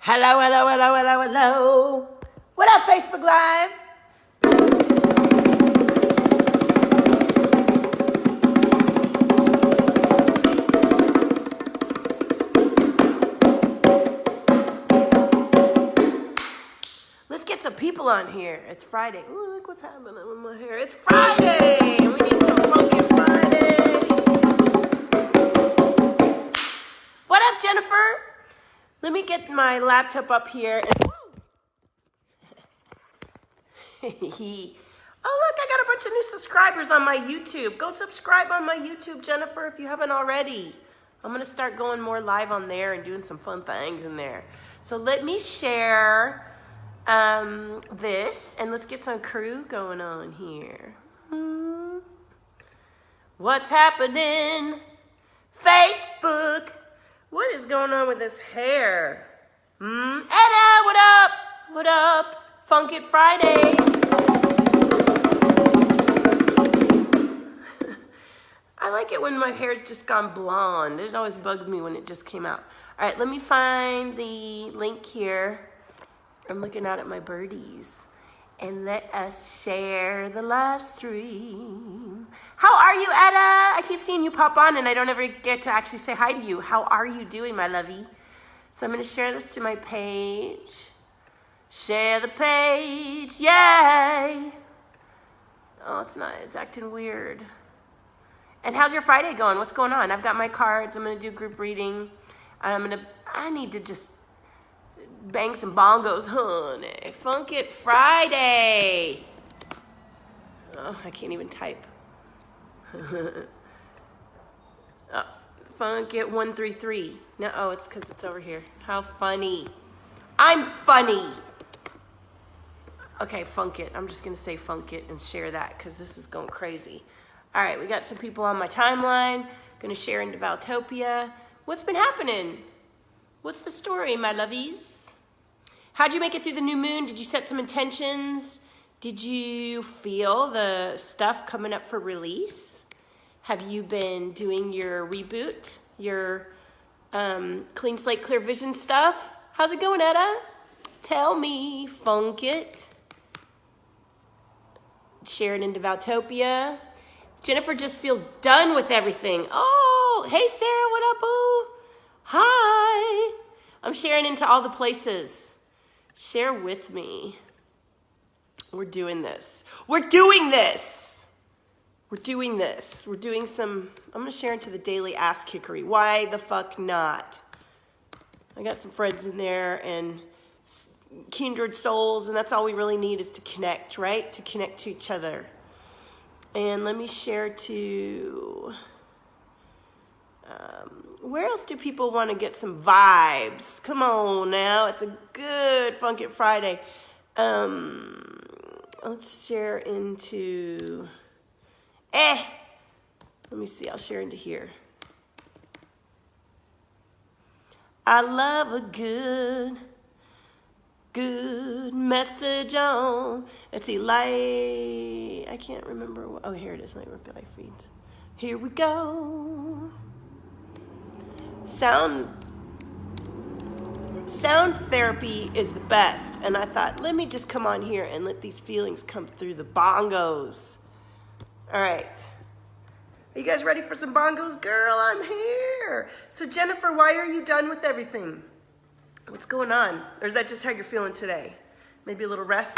Hello, hello, hello, hello, hello. What up, Facebook Live? Let's get some people on here. It's Friday. Ooh, look what's happening with my hair. It's Friday. We need some Funkit Friday. What up, Jennifer? Let me get my laptop up here. Oh, look, I got a bunch of new subscribers on my YouTube. Go subscribe on my YouTube, Jennifer, if you haven't already. I'm going to start going more live on there and doing some fun things in there. So let me share this, and let's get some crew going on here. What's happening? Facebook. What is going on with this hair? Edda, what up? What up? Funkit Friday. I like it when my hair's just gone blonde. It always bugs me when it just came out. All right, let me find the link here. I'm looking out at my birdies. And let us share the live stream. How are you, Edda? I keep seeing you pop on and I don't ever get to actually say hi to you. How are you doing, my lovey? So I'm going to share this to my page. Share the page. Yay! Oh, it's not. It's acting weird. And how's your Friday going? What's going on? I've got my cards. I'm going to do group reading. I need to just bang some bongos, honey. Funkit Friday. Oh, I can't even type. Oh, Funkit 133. No, oh, it's because it's over here. How funny. I'm funny. Okay, Funkit. I'm just going to say Funkit and share that because this is going crazy. All right, we got some people on my timeline. Going to share into Valtopia. What's been happening? What's the story, my lovies? How'd you make it through the new moon? Did you set some intentions? Did you feel the stuff coming up for release? Have you been doing your reboot, your clean slate, clear vision stuff? How's it going, Edda? Tell me, Funkit. Share it into Valtopia. Jennifer just feels done with everything. Oh, hey, Sarah, what up, boo? Hi. I'm sharing into all the places. Share with me. We're doing this. We're doing this. We're doing this. We're doing some, I'm going to share into the daily ass kickery. Why the fuck not? I got some friends in there and kindred souls, and that's all we really need is to connect, right? To connect to each other. And let me share to, where else do people want to get some vibes? Come on now, it's a good Funkit Friday. Let's share into, let me see, I'll share into here. I love a good message on, let's see, light, I can't remember, oh, here it is, light work life feeds. Here we go. Sound therapy is the best, and I thought, let me just come on here and let these feelings come through the bongos. All right. Are you guys ready for some bongos? Girl, I'm here. So Jennifer, why are you done with everything? What's going on? Or is that just how you're feeling today? Maybe a little rest?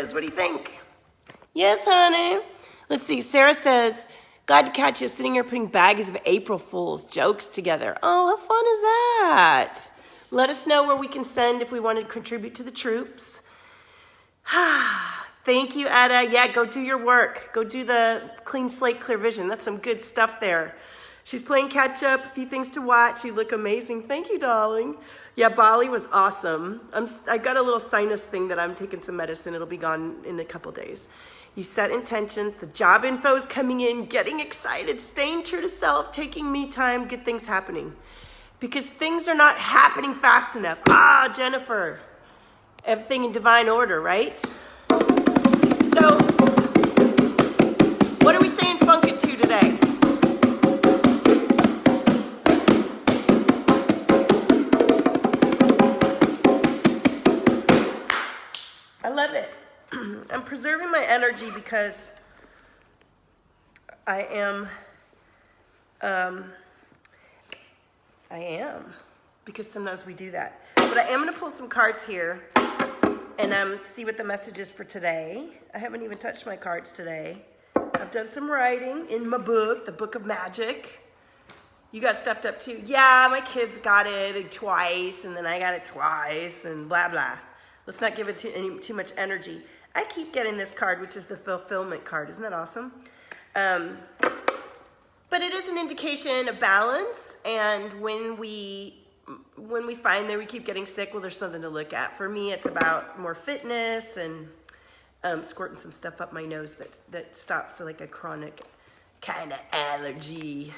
is. What do you think? Yes, honey. Let's see. Sarah says, glad to catch you sitting here putting bags of April Fool's jokes together. Oh, how fun is that? Let us know where we can send if we want to contribute to the troops. Thank you, Ada. Yeah, go do your work. Go do the clean slate, clear vision. That's some good stuff there. She's playing catch up, a few things to watch. You look amazing. Thank you, darling. Yeah, Bali was awesome. I got a little sinus thing that I'm taking some medicine. It'll be gone in a couple days. You set intentions. The job info is coming in, getting excited, staying true to self, taking me time, get things happening. Because things are not happening fast enough. Ah, Jennifer. Everything in divine order, right? So, what are we saying Funkit to today? I love it. I'm preserving my energy because I am, because sometimes we do that. But I am going to pull some cards here and see what the message is for today. I haven't even touched my cards today. I've done some writing in my book, the Book of Magic. You got stuffed up too. Yeah, my kids got it twice, and then I got it twice, and blah, blah. Let's not give it too much energy. I keep getting this card, which is the fulfillment card. Isn't that awesome? But it is an indication of balance, and when we find that we keep getting sick, well, there's something to look at. For me, it's about more fitness and squirting some stuff up my nose that stops like a chronic kind of allergy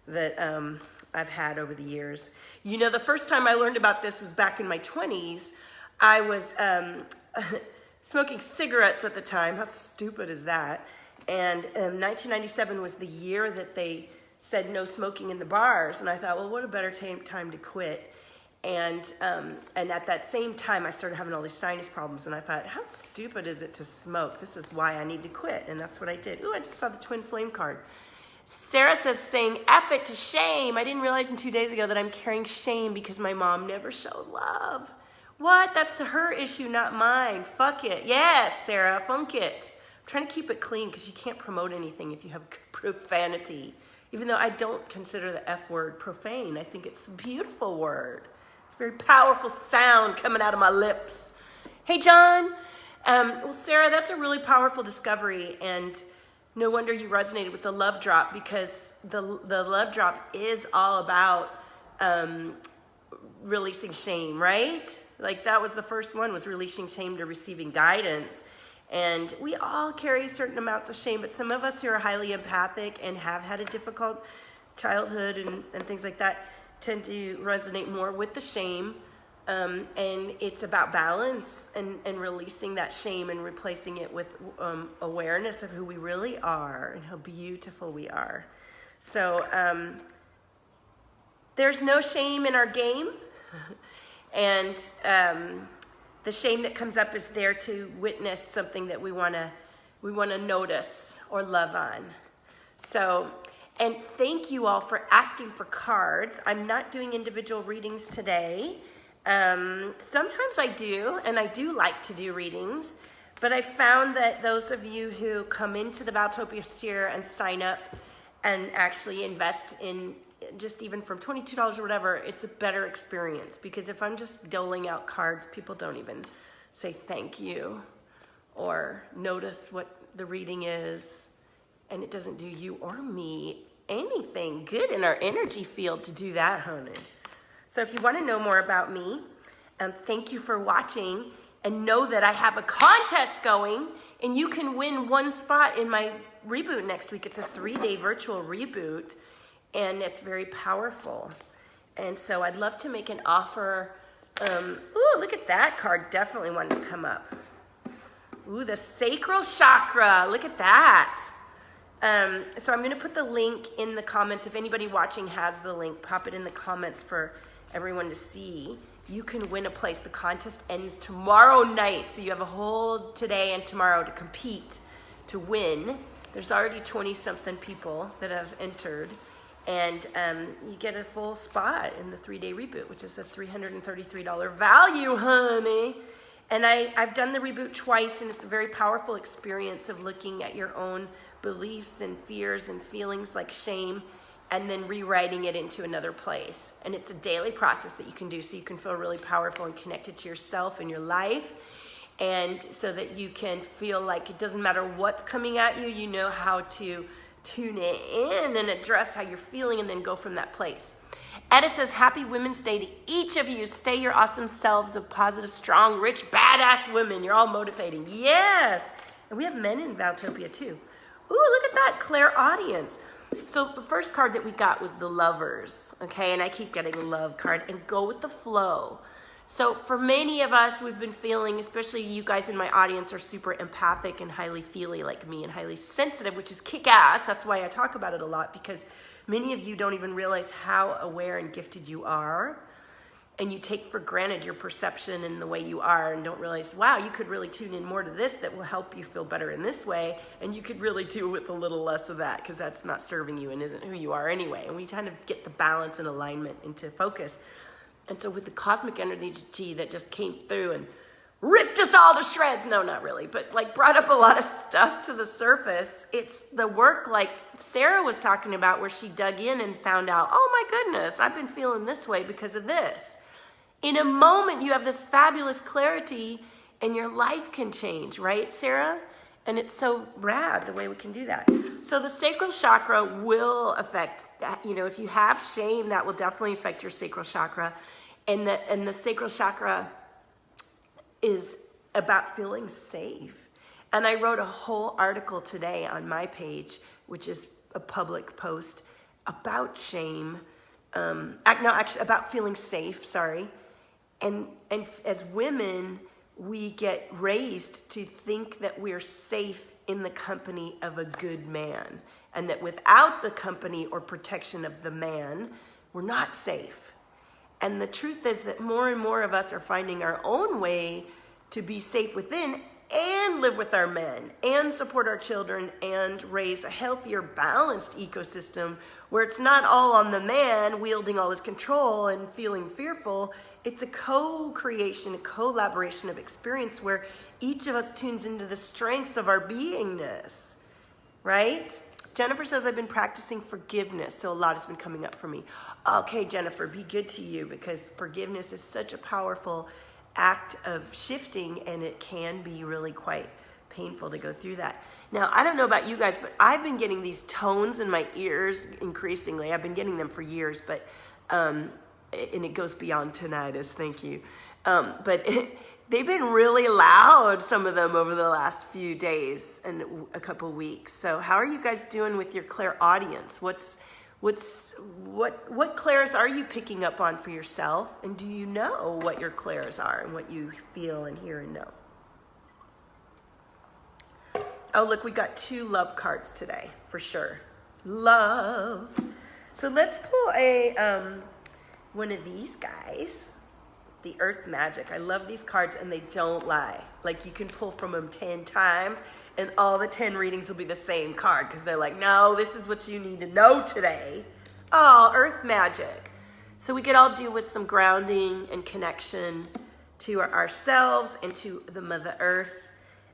that I've had over the years. You know, the first time I learned about this was back in my 20s. I was smoking cigarettes at the time. How stupid is that? And 1997 was the year that they said no smoking in the bars. And I thought, well, what a better time to quit. And at that same time, I started having all these sinus problems. And I thought, how stupid is it to smoke? This is why I need to quit. And that's what I did. Ooh, I just saw the twin flame card. Sarah says, saying F it to shame. I didn't realize 2 days ago that I'm carrying shame because my mom never showed love. What? That's her issue, not mine. Fuck it. Yes, Sarah, funk it. I'm trying to keep it clean because you can't promote anything if you have profanity. Even though I don't consider the F word profane. I think it's a beautiful word. It's a very powerful sound coming out of my lips. Hey, John. Well, Sarah, that's a really powerful discovery, and no wonder you resonated with the love drop, because the love drop is all about releasing shame, right? Like that was the first one, was releasing shame to receiving guidance. And we all carry certain amounts of shame, but some of us who are highly empathic and have had a difficult childhood and things like that tend to resonate more with the shame. And it's about balance and releasing that shame and replacing it with awareness of who we really are and how beautiful we are. So there's no shame in our game. And the shame that comes up is there to witness something that we want to notice or love on. So, and thank you all for asking for cards. I'm not doing individual readings today. Sometimes I do, and I do like to do readings, but I found that those of you who come into the Valtopia sphere and sign up and actually invest in just even from $22 or whatever, it's a better experience, because if I'm just doling out cards, people don't even say thank you or notice what the reading is, and it doesn't do you or me anything good in our energy field to do that, honey. So if you want to know more about me, thank you for watching, and know that I have a contest going, and you can win one spot in my reboot next week. It's a 3-day virtual reboot, and it's very powerful. And so I'd love to make an offer. Ooh, look at that card. Definitely wanted to come up. Ooh, the sacral chakra. Look at that. So I'm going to put the link in the comments. If anybody watching has the link, pop it in the comments for everyone to see. You can win a place. The contest ends tomorrow night, so you have a whole today and tomorrow to compete to win. There's already 20-something people that have entered, and you get a full spot in the 3-day reboot, which is a $333 value, honey. And I've done the reboot twice, and it's a very powerful experience of looking at your own beliefs and fears and feelings like shame, and then rewriting it into another place. And it's a daily process that you can do so you can feel really powerful and connected to yourself and your life, and so that you can feel like it doesn't matter what's coming at you, you know how to tune it in and address how you're feeling and then go from that place. Etta says, happy Women's Day to each of you. Stay your awesome selves of positive, strong, rich, badass women. You're all motivating. Yes. And we have men in Valtopia too. Ooh, look at that, Claire audience. So the first card that we got was the Lovers, okay? And I keep getting a love card, and go with the flow. So for many of us, we've been feeling, especially you guys in my audience are super empathic and highly feely like me and highly sensitive, which is kick-ass. That's why I talk about it a lot, because many of you don't even realize how aware and gifted you are, and you take for granted your perception and the way you are, and don't realize, wow, you could really tune in more to this that will help you feel better in this way, and you could really do with a little less of that, because that's not serving you and isn't who you are anyway. And we kind of get the balance and alignment into focus. And so with the cosmic energy that just came through and ripped us all to shreds, no, not really, but like brought up a lot of stuff to the surface. It's the work like Sarah was talking about, where she dug in and found out, oh my goodness, I've been feeling this way because of this. In a moment, you have this fabulous clarity and your life can change, right, Sarah? And it's so rad the way we can do that. So the sacral chakra will affect, you know, if you have shame, that will definitely affect your sacral chakra. And the sacral chakra is about feeling safe. And I wrote a whole article today on my page, which is a public post, about shame. Actually about feeling safe, sorry. And as women, we get raised to think that we're safe in the company of a good man, and that without the company or protection of the man, we're not safe. And the truth is that more and more of us are finding our own way to be safe within and live with our men and support our children and raise a healthier, balanced ecosystem where it's not all on the man wielding all his control and feeling fearful. It's a co-creation, a collaboration of experience where each of us tunes into the strengths of our beingness, right? Jennifer says, I've been practicing forgiveness, so a lot has been coming up for me. Okay, Jennifer, be good to you, because forgiveness is such a powerful act of shifting, and it can be really quite painful to go through that. Now, I don't know about you guys, but I've been getting these tones in my ears increasingly. I've been getting them for years, but and it goes beyond tinnitus, thank you. They've been really loud, some of them, over the last few days and a couple weeks. So how are you guys doing with your clairaudience? What clairs are you picking up on for yourself? And do you know what your clairs are and what you feel and hear and know? Oh, look, we got 2 love cards today, for sure. Love. So let's pull a one of these guys. The Earth Magic. I love these cards, and they don't lie. Like, you can pull from them 10 times and all the 10 readings will be the same card, because they're like, no, this is what you need to know today. Oh, Earth Magic. So we could all deal with some grounding and connection to ourselves and to the Mother Earth.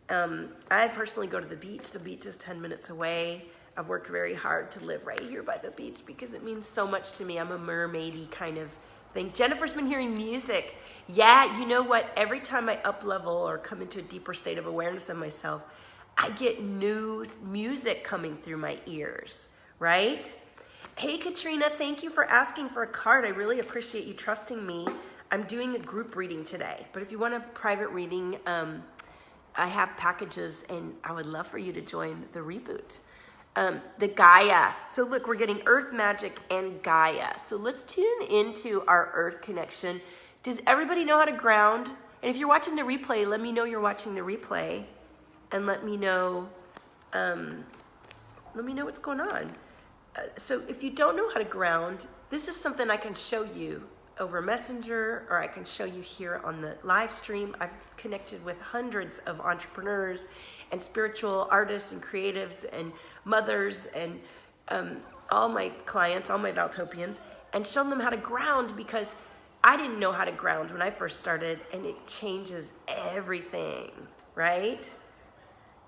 I personally go to the beach. The beach is 10 minutes away. I've worked very hard to live right here by the beach because it means so much to me. I'm a mermaidy kind of thing. Jennifer's been hearing music. Yeah, you know what? Every time I up level or come into a deeper state of awareness of myself, I get new music coming through my ears, right? Hey, Katrina, thank you for asking for a card. I really appreciate you trusting me. I'm doing a group reading today, but if you want a private reading, I have packages, and I would love for you to join the reboot. The Gaia. So look, we're getting Earth Magic and Gaia. So let's tune into our Earth connection. Does everybody know how to ground? And if you're watching the replay, let me know you're watching the replay, and let me know what's going on. So if you don't know how to ground, this is something I can show you over Messenger, or I can show you here on the live stream. I've connected with hundreds of entrepreneurs and spiritual artists and creatives and mothers and all my clients, all my Valtopians, and shown them how to ground, because I didn't know how to ground when I first started, and it changes everything, right?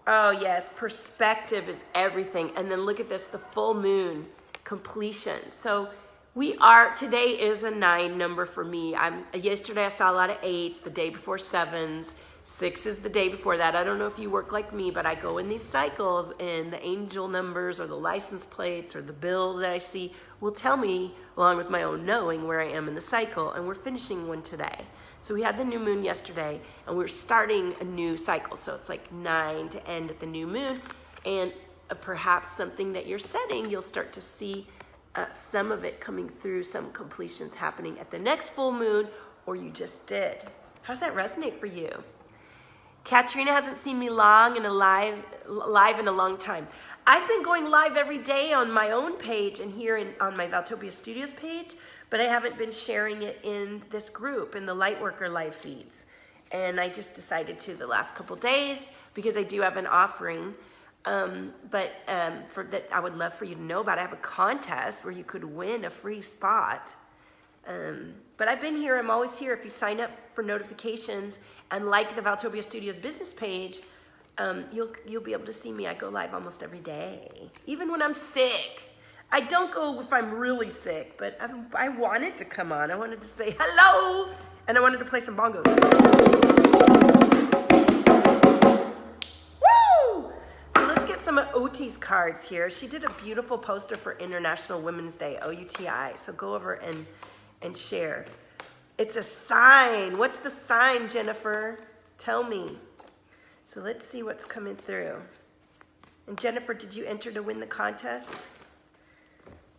Oh yes, perspective is everything. And then look at this, the full moon, completion. So today is a 9 number for me. Yesterday I saw a lot of 8s, the day before 7s, 6 is the day before that. I don't know if you work like me, but I go in these cycles, and the angel numbers or the license plates or the bill that I see will tell me, along with my own knowing, where I am in the cycle, and we're finishing one today. So we had the new moon yesterday, and we're starting a new cycle. So it's like 9 to end at the new moon, and perhaps something that you're setting, you'll start to see some of it coming through, some completions happening at the next full moon, or you just did. How does that resonate for you? Katrina hasn't seen me live in a long time. I've been going live every day on my own page and here on my Valtopia Studios page, but I haven't been sharing it in this group, in the Lightworker live feeds. And I just decided to the last couple days because I do have an offering, for that I would love for you to know about. I have a contest where you could win a free spot. But I've been here, I'm always here. If you sign up for notifications and like the Valtopia Studios business page, you'll be able to see me. I go live almost every day, even when I'm sick. I don't go if I'm really sick, but I wanted to come on. I wanted to say hello, and I wanted to play some bongos. Woo! So let's get some of Oti's cards here. She did a beautiful poster for International Women's Day, OUTI. So go over and share. It's a sign. What's the sign, Jennifer? Tell me. So let's see what's coming through. And Jennifer, did you enter to win the contest?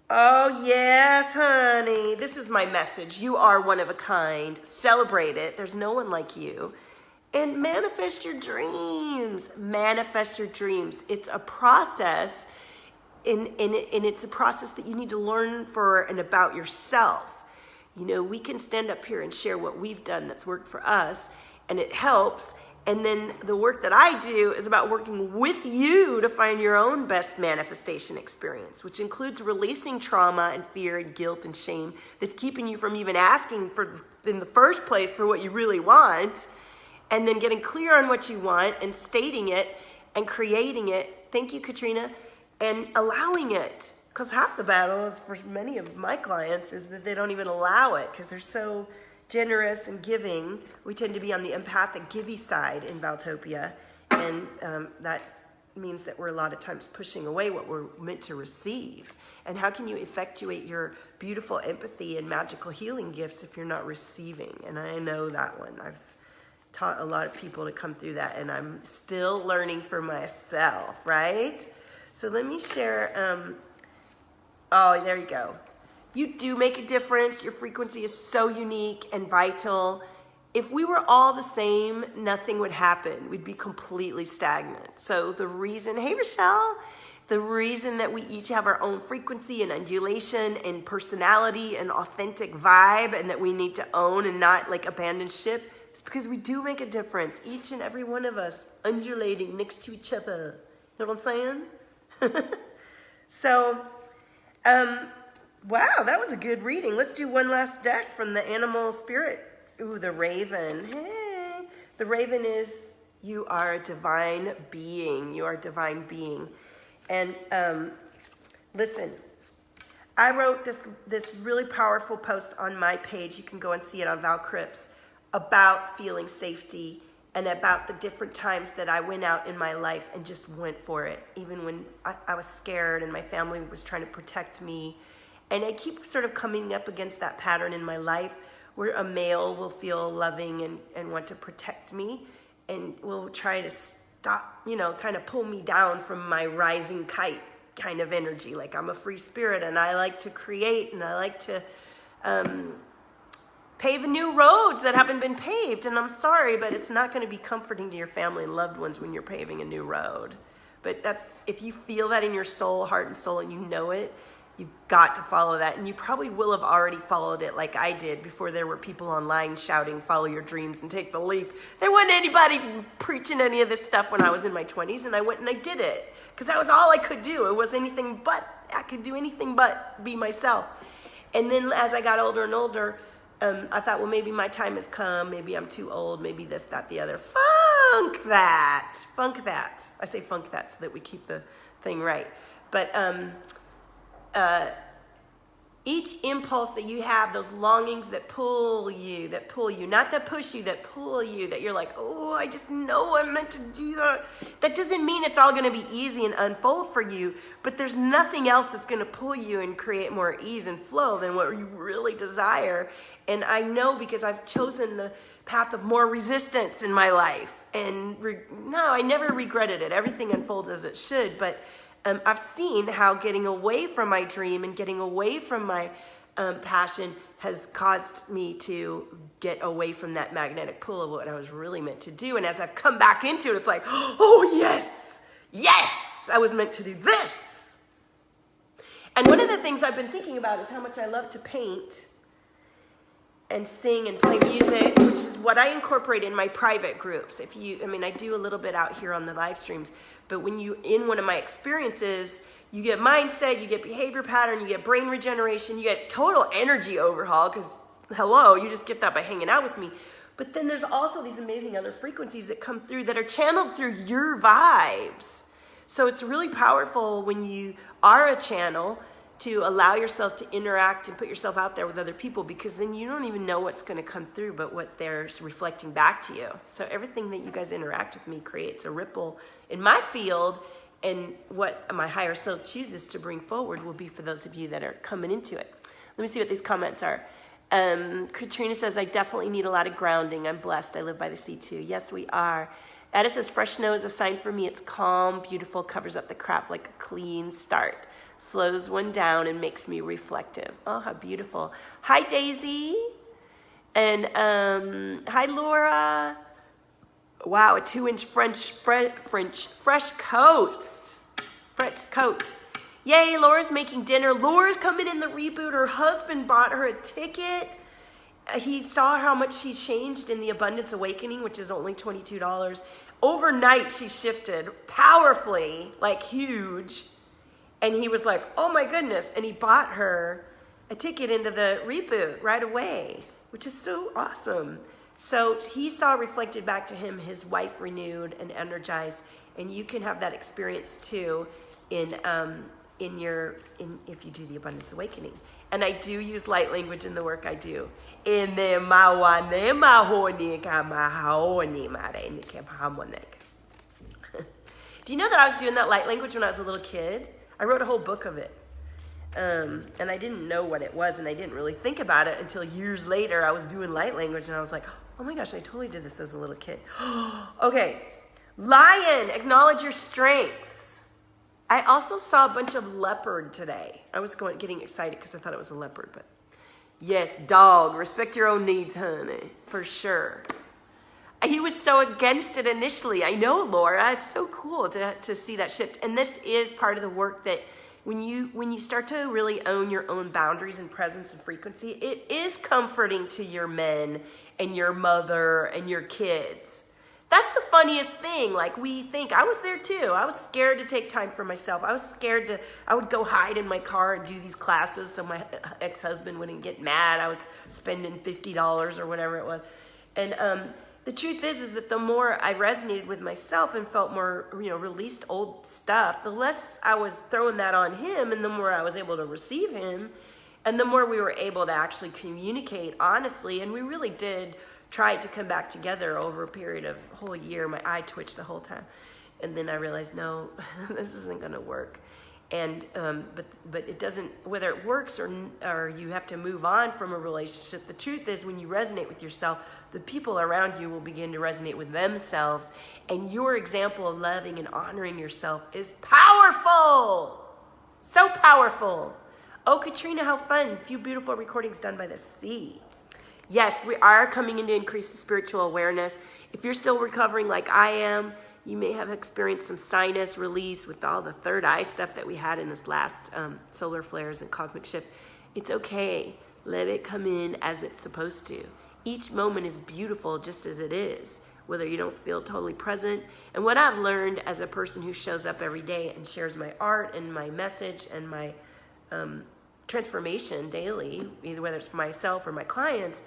Oh, yes, honey. This is my message. You are one of a kind. Celebrate it. There's no one like you. And manifest your dreams. Manifest your dreams. It's a process, and it's a process that you need to learn for and about yourself. You know, we can stand up here and share what we've done that's worked for us, and it helps. And then the work that I do is about working with you to find your own best manifestation experience, which includes releasing trauma and fear and guilt and shame that's keeping you from even asking for, in the first place, for what you really want, and then getting clear on what you want and stating it and creating it. Thank you, Katrina. And allowing it. Because half the battle is, for many of my clients, is that they don't even allow it because they're so generous and giving. We tend to be on the empathic, givey side in Valtopia, and that means that we're a lot of times pushing away what we're meant to receive. And how can you effectuate your beautiful empathy and magical healing gifts if you're not receiving? And I know that one. I've taught a lot of people to come through that, and I'm still learning for myself, right? So let me share. Oh, there you go. You do make a difference. Your frequency is so unique and vital. If we were all the same, nothing would happen. We'd be completely stagnant. So the reason, hey Michelle, the reason that we each have our own frequency and undulation and personality and authentic vibe, and that we need to own and not like abandon ship, is because we do make a difference. Each and every one of us undulating next to each other. You know what I'm saying? So, wow, that was a good reading. Let's do one last deck from the animal spirit. Ooh, the raven. Hey, the raven is, you are a divine being. You are a divine being. And listen, I wrote this really powerful post on my page. You can go and see it on Val Cripps, about feeling safety and about the different times that I went out in my life and just went for it, even when I was scared and my family was trying to protect me. And I keep sort of coming up against that pattern in my life where a male will feel loving and want to protect me and will try to stop, you know, kind of pull me down from my rising kite kind of energy. Like I'm a free spirit and I like to create and I like to pave new roads that haven't been paved. And I'm sorry, but it's not going to be comforting to your family and loved ones when you're paving a new road. But that's, if you feel that in your soul, heart and soul, and you know it, you've got to follow that. And you probably will have already followed it like I did before there were people online shouting, follow your dreams and take the leap. There wasn't anybody preaching any of this stuff when I was in my 20s, and I went and I did it because that was all I could do. It was anything but, I could do anything but be myself. And then as I got older and older, I thought, well, maybe my time has come. Maybe I'm too old. Maybe this, that, the other. Funk that. Funk that. I say funk that so that we keep the thing right. But each impulse that you have, those longings that pull you, not that push you, that pull you, that you're like, oh, I just know I'm meant to do that. That doesn't mean it's all going to be easy and unfold for you, but there's nothing else that's going to pull you and create more ease and flow than what you really desire. And I know because I've chosen the path of more resistance in my life. And no, I never regretted it. Everything unfolds as it should, but I've seen how getting away from my dream and getting away from my passion has caused me to get away from that magnetic pull of what I was really meant to do. And as I've come back into it, it's like, oh, yes, yes, I was meant to do this. And one of the things I've been thinking about is how much I love to paint and sing and play music, which is what I incorporate in my private groups. I do a little bit out here on the live streams, but when you, in one of my experiences, you get mindset, you get behavior pattern, you get brain regeneration, you get total energy overhaul, because hello, you just get that by hanging out with me. But then there's also these amazing other frequencies that come through that are channeled through your vibes. So it's really powerful when you are a channel to allow yourself to interact and put yourself out there with other people, because then you don't even know what's going to come through but what they're reflecting back to you. So everything that you guys interact with me creates a ripple in my field, and what my higher self chooses to bring forward will be for those of you that are coming into it. Let me see what these comments are. Katrina says, I definitely need a lot of grounding. I'm blessed. I live by the sea too. Yes, we are. Ada says, fresh snow is a sign for me. It's calm, beautiful, covers up the crap like a clean start. Slows one down and makes me reflective. Oh, how beautiful. Hi, Daisy. And hi, Laura. Wow, a 2-inch fresh coat. Fresh coat. Yay, Laura's making dinner. Laura's coming in the reboot. Her husband bought her a ticket. He saw how much she changed in the Abundance Awakening, which is only $22. Overnight, she shifted powerfully, like huge. And he was like, oh my goodness. And he bought her a ticket into the reboot right away, which is so awesome. So he saw reflected back to him his wife renewed and energized. And you can have that experience too if you do the Abundance Awakening. And I do use light language in the work I do. Do you know that I was doing that light language when I was a little kid? I wrote a whole book of it. And I didn't know what it was, and I didn't really think about it until years later. I was doing light language, and I was like, oh my gosh, I totally did this as a little kid. Okay, lion, acknowledge your strengths. I also saw a bunch of leopard today. I was getting excited because I thought it was a leopard, but yes, dog, respect your own needs, honey, for sure. He was so against it initially. I know, Laura. It's so cool to see that shift. And this is part of the work that when you start to really own your own boundaries and presence and frequency, it is comforting to your men and your mother and your kids. That's the funniest thing. Like, we think, I was there too. I was scared to take time for myself. I would go hide in my car and do these classes so my ex-husband wouldn't get mad. I was spending $50 or whatever it was. And, the truth is that the more I resonated with myself and felt more, released old stuff, the less I was throwing that on him, and the more I was able to receive him, and the more we were able to actually communicate honestly. And we really did try to come back together over a period of a whole year. My eye twitched the whole time. And then I realized, no, this isn't going to work. And but it doesn't, whether it works or you have to move on from a relationship, the truth is when you resonate with yourself, the people around you will begin to resonate with themselves, and your example of loving and honoring yourself is powerful. So powerful. Oh, Katrina, how fun. A few beautiful recordings done by the sea. Yes, we are coming into increased spiritual awareness. If you're still recovering like I am, you may have experienced some sinus release with all the third eye stuff that we had in this last solar flares and cosmic shift. It's okay. Let it come in as it's supposed to. Each moment is beautiful just as it is, whether you don't feel totally present. And what I've learned as a person who shows up every day and shares my art and my message and my transformation daily, either whether it's for myself or my clients,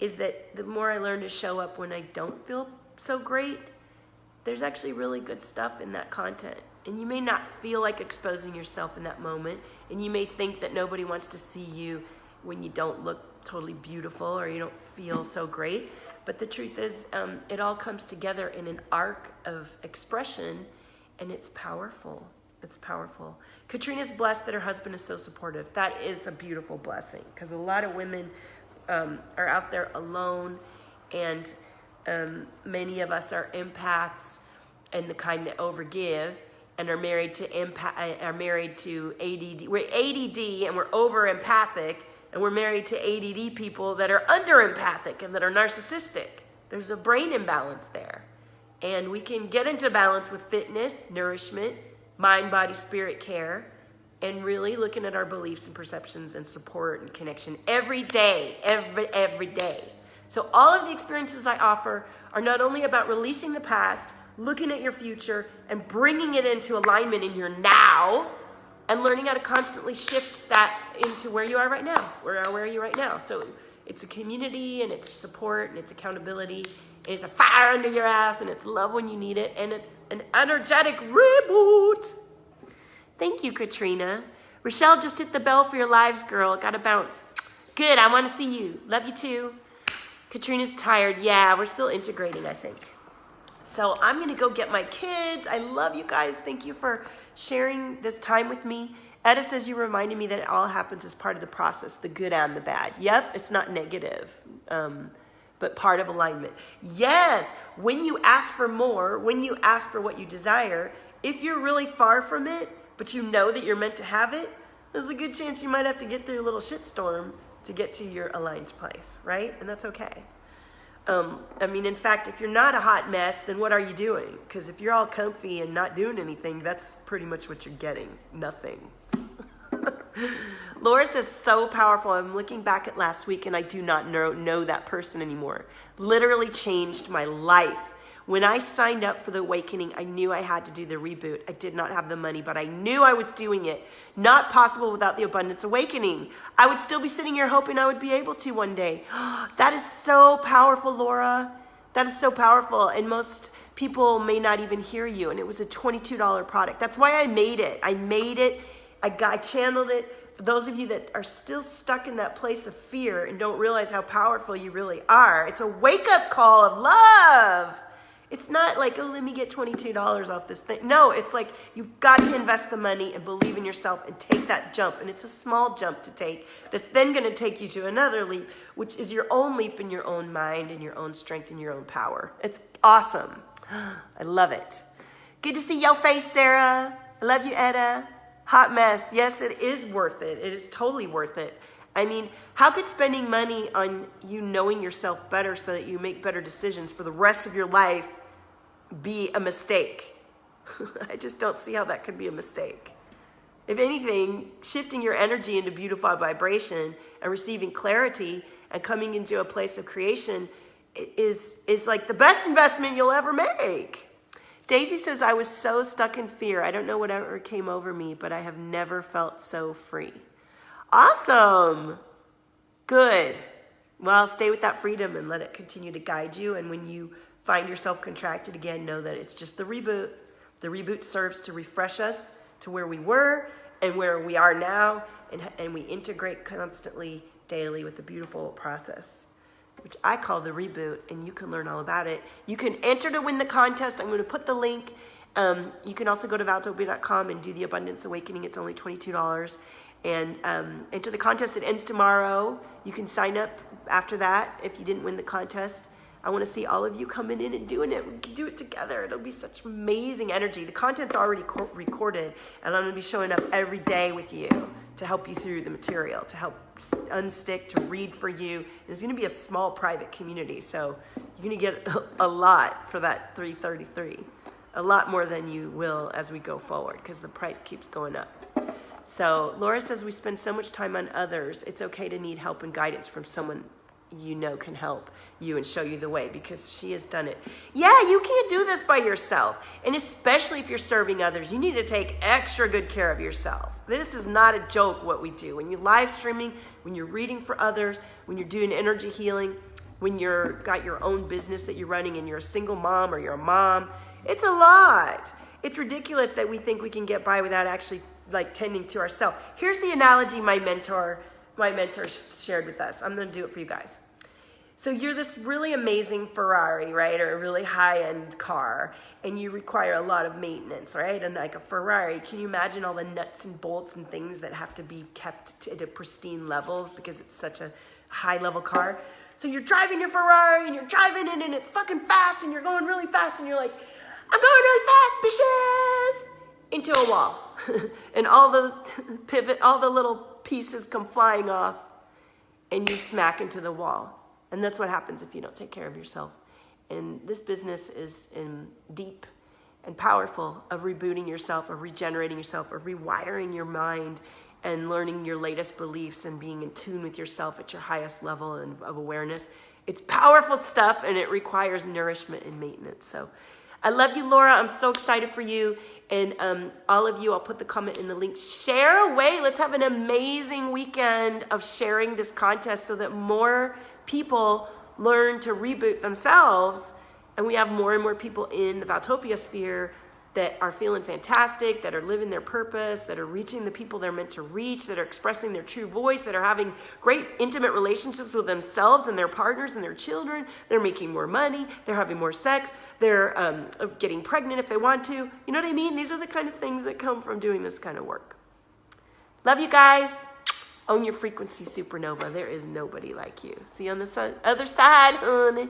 is that the more I learn to show up when I don't feel so great, there's actually really good stuff in that content. And you may not feel like exposing yourself in that moment, and you may think that nobody wants to see you when you don't look totally beautiful or you don't feel so great. But the truth is, it all comes together in an arc of expression, and it's powerful. It's powerful. Katrina's blessed that her husband is so supportive. That is a beautiful blessing, because a lot of women are out there alone, and many of us are empaths and the kind that overgive, and are married to ADD. We're ADD and we're over empathic, and we're married to ADD people that are under empathic and that are narcissistic. There's a brain imbalance there, and we can get into balance with fitness, nourishment, mind, body, spirit care, and really looking at our beliefs and perceptions and support and connection every day, every day. So all of the experiences I offer are not only about releasing the past, looking at your future, and bringing it into alignment in your now, and learning how to constantly shift that into where you are right now. Where are you right now? So it's a community, and it's support, and it's accountability, and it's a fire under your ass, and it's love when you need it, and it's an energetic reboot. Thank you, Katrina. Rochelle just hit the bell for your lives, girl. Gotta bounce. Good, I want to see you. Love you too. Katrina's tired. Yeah, we're still integrating, I think. So I'm going to go get my kids. I love you guys. Thank you for sharing this time with me. Etta says you reminded me that it all happens as part of the process, the good and the bad. Yep, it's not negative, but part of alignment. Yes, when you ask for more, when you ask for what you desire, if you're really far from it, but you know that you're meant to have it, there's a good chance you might have to get through a little shitstorm to get to your aligned place, right? And that's okay. I mean, in fact, if you're not a hot mess, then what are you doing? Because if you're all comfy and not doing anything, that's pretty much what you're getting. Nothing. Laura says, so powerful. I'm looking back at last week and I do not know that person anymore. Literally changed my life. When I signed up for the awakening, I knew I had to do the reboot. I did not have the money, but I knew I was doing it. Not possible without the abundance awakening. I would still be sitting here hoping I would be able to one day. That is so powerful, Laura. That is so powerful. And most people may not even hear you. And it was a $22 product. That's why I made it. I channeled it. For those of you that are still stuck in that place of fear and don't realize how powerful you really are, it's a wake-up call of love. It's not like, oh, let me get $22 off this thing. No, it's like you've got to invest the money and believe in yourself and take that jump. And it's a small jump to take that's then going to take you to another leap, which is your own leap in your own mind and your own strength and your own power. It's awesome. I love it. Good to see your face, Sarah. I love you, Etta. Hot mess. Yes, it is worth it. It is totally worth it. I mean, how could spending money on you knowing yourself better so that you make better decisions for the rest of your life be a mistake? I just don't see how that could be a mistake. If anything, shifting your energy into beautiful vibration and receiving clarity and coming into a place of creation is like the best investment you'll ever make. Daisy says, I was so stuck in fear. I don't know whatever came over me, but I have never felt so free. Awesome. Good. Well, stay with that freedom and let it continue to guide you. And when you find yourself contracted again, know that it's just the reboot. The reboot serves to refresh us to where we were and where we are now. And we integrate constantly, daily with the beautiful process, which I call the reboot, and you can learn all about it. You can enter to win the contest. I'm going to put the link. You can also go to Valtopia.com and do the Abundance Awakening. It's only $22. And enter the contest. It ends tomorrow. You can sign up after that if you didn't win the contest. I want to see all of you coming in and doing it. We can do it together. It'll be such amazing energy. The content's already recorded, and I'm going to be showing up every day with you to help you through the material, to help unstick, to read for you. And it's going to be a small private community, so you're going to get a lot for that $333. A lot more than you will as we go forward, because the price keeps going up. So Laura says we spend so much time on others. It's okay to need help and guidance from someone you know can help you and show you the way, because she has done it. Yeah, you can't do this by yourself. And especially if you're serving others, you need to take extra good care of yourself. This is not a joke what we do. When you're live streaming, when you're reading for others, when you're doing energy healing, when you're got your own business that you're running and you're a single mom or you're a mom, it's a lot. It's ridiculous that we think we can get by without actually like tending to ourselves. Here's the analogy my mentor shared with us. I'm going to do it for you guys. So you're this really amazing Ferrari, right? Or a really high-end car, and you require a lot of maintenance, right? And like a Ferrari, can you imagine all the nuts and bolts and things that have to be kept at a pristine level because it's such a high-level car? So you're driving your Ferrari, and you're driving it, and it's fucking fast, and you're going really fast, and you're like, I'm going really fast, bitches! Into a wall. And all the little pieces come flying off, and you smack into the wall. And that's what happens if you don't take care of yourself. And this business is deep and powerful of rebooting yourself, of regenerating yourself, of rewiring your mind and learning your latest beliefs and being in tune with yourself at your highest level of awareness. It's powerful stuff, and it requires nourishment and maintenance. So I love you, Laura. I'm so excited for you. And all of you, I'll put the comment in the link. Share away. Let's have an amazing weekend of sharing this contest so that more people learn to reboot themselves, and we have more and more people in the Valtopia sphere that are feeling fantastic, that are living their purpose, that are reaching the people they're meant to reach, that are expressing their true voice, that are having great intimate relationships with themselves and their partners and their children. They're making more money. They're having more sex. They're getting pregnant if they want to. You know what I mean? These are the kind of things that come from doing this kind of work. Love you guys. Own your frequency, supernova. There is nobody like you. See you on the other side, honey.